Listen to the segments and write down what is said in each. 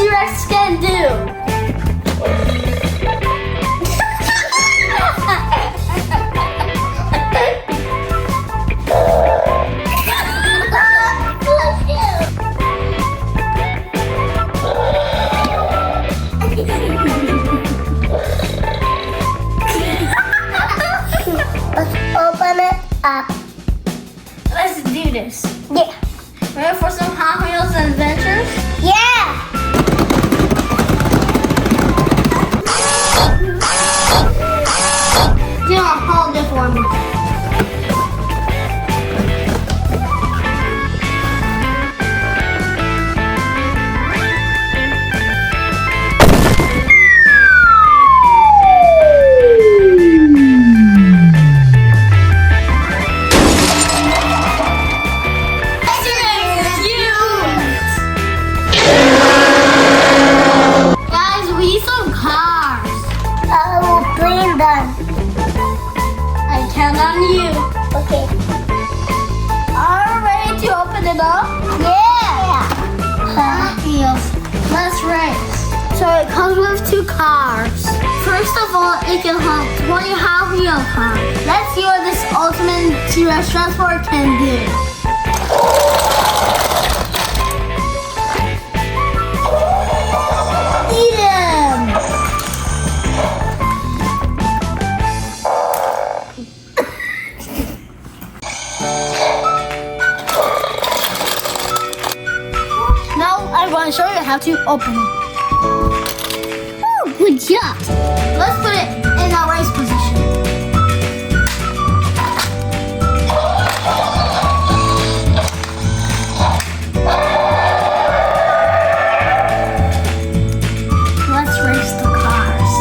T-Rex can do. Let's open it up. Let's do this. Yeah. Ready for some Hot Wheels adventures? Yeah. Do hold it for me. Guys, we need some cars. I will clean them. I count on you. Okay. Are you ready to open it up? Yeah. Hot Wheels. Let's race. So it comes with 2 cars. First of all, it can hold 20 Hot Wheel cars. Let's see what this ultimate T-Rex transport can do. Eat him! Now I'm going to show you how to open it. Oh, good job. Let's put it in our race position. Let's race the cars.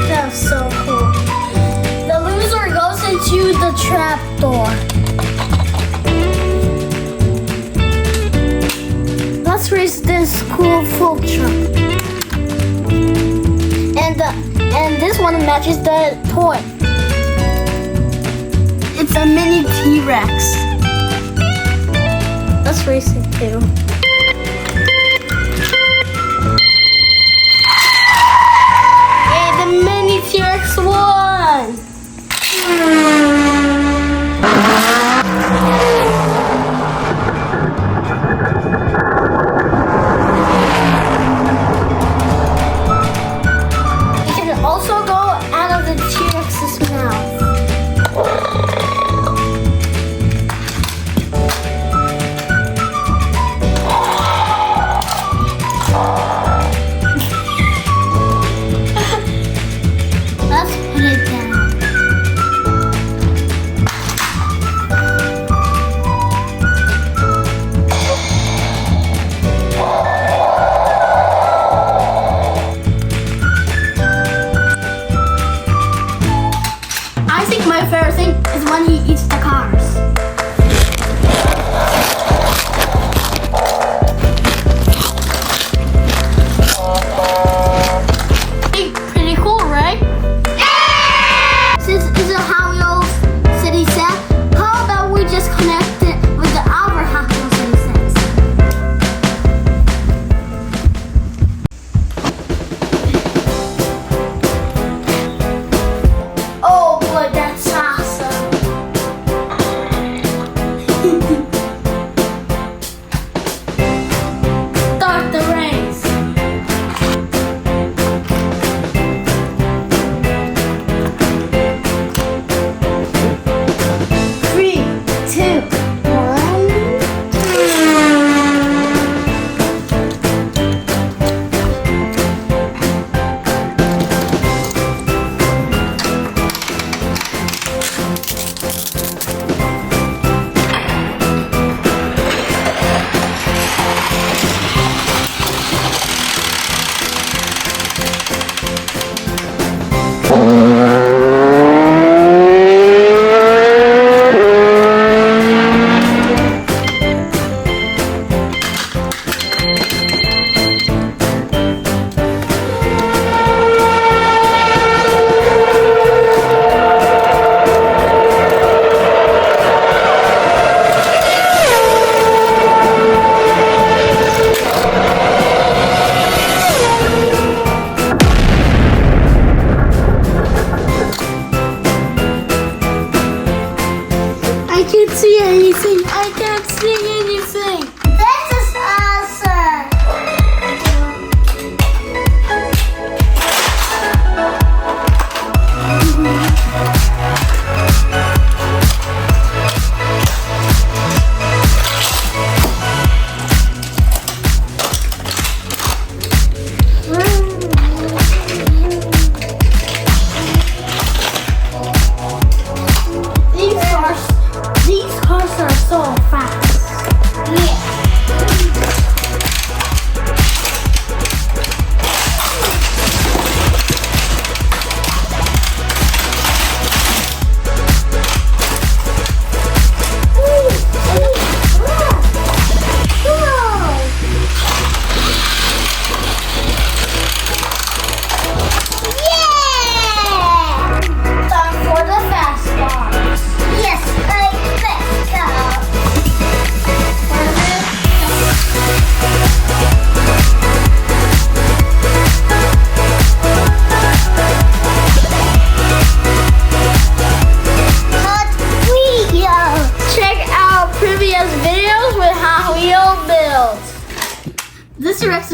That's so cool. The loser goes into the trap door. Let's race this cool folk truck. And this one matches the toy. It's a mini T-Rex. Let's race it too. The mini T-Rex won! You can also go out of the T-Rex's mouth.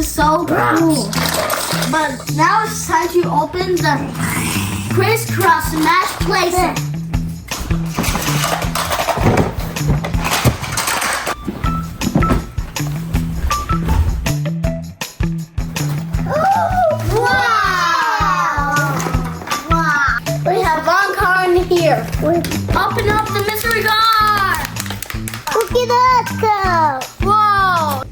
is so cool. But now it's time to open the Criss Smash Playset. Here. Open up the mystery car! Look at that! Whoa!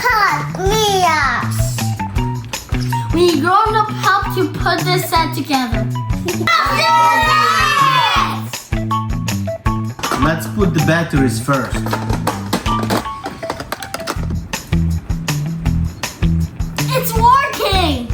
Hot Mias! We need grown-up help to put this set together. Let's put the batteries first. It's working!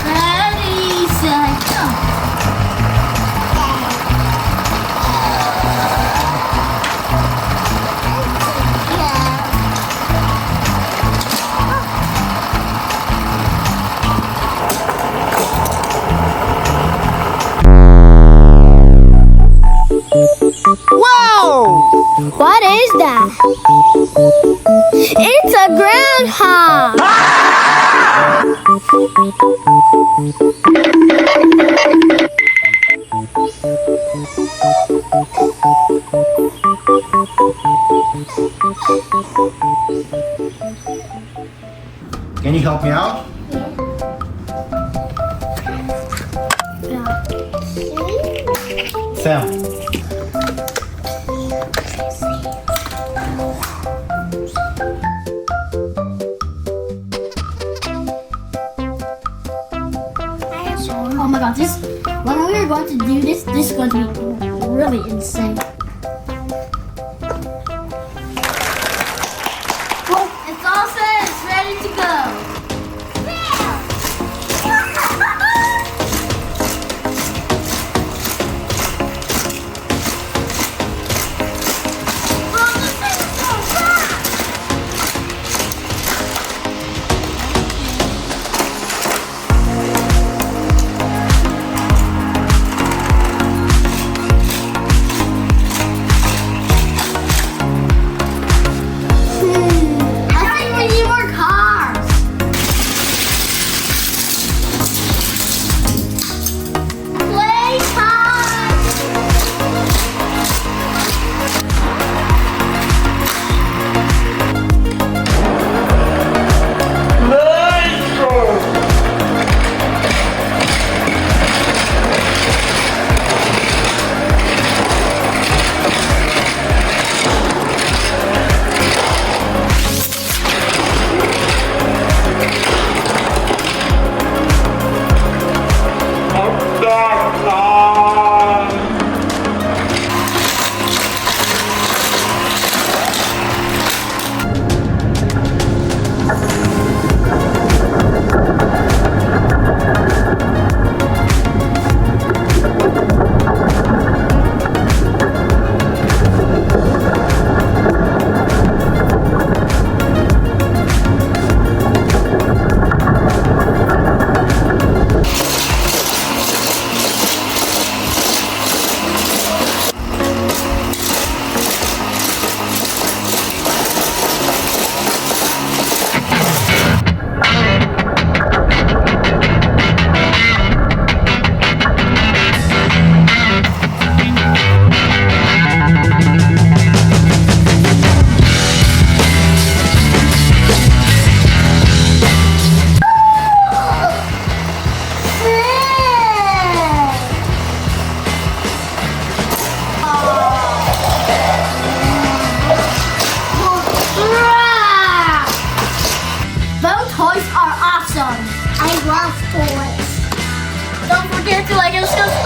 Ready, set, go. What is that? It's a groundhog! Can you help me out? Sam. Oh my god, when we are going to do this is going to be really insane. Well, it's all set, it's ready to go. I love toys. Don't forget to like and subscribe.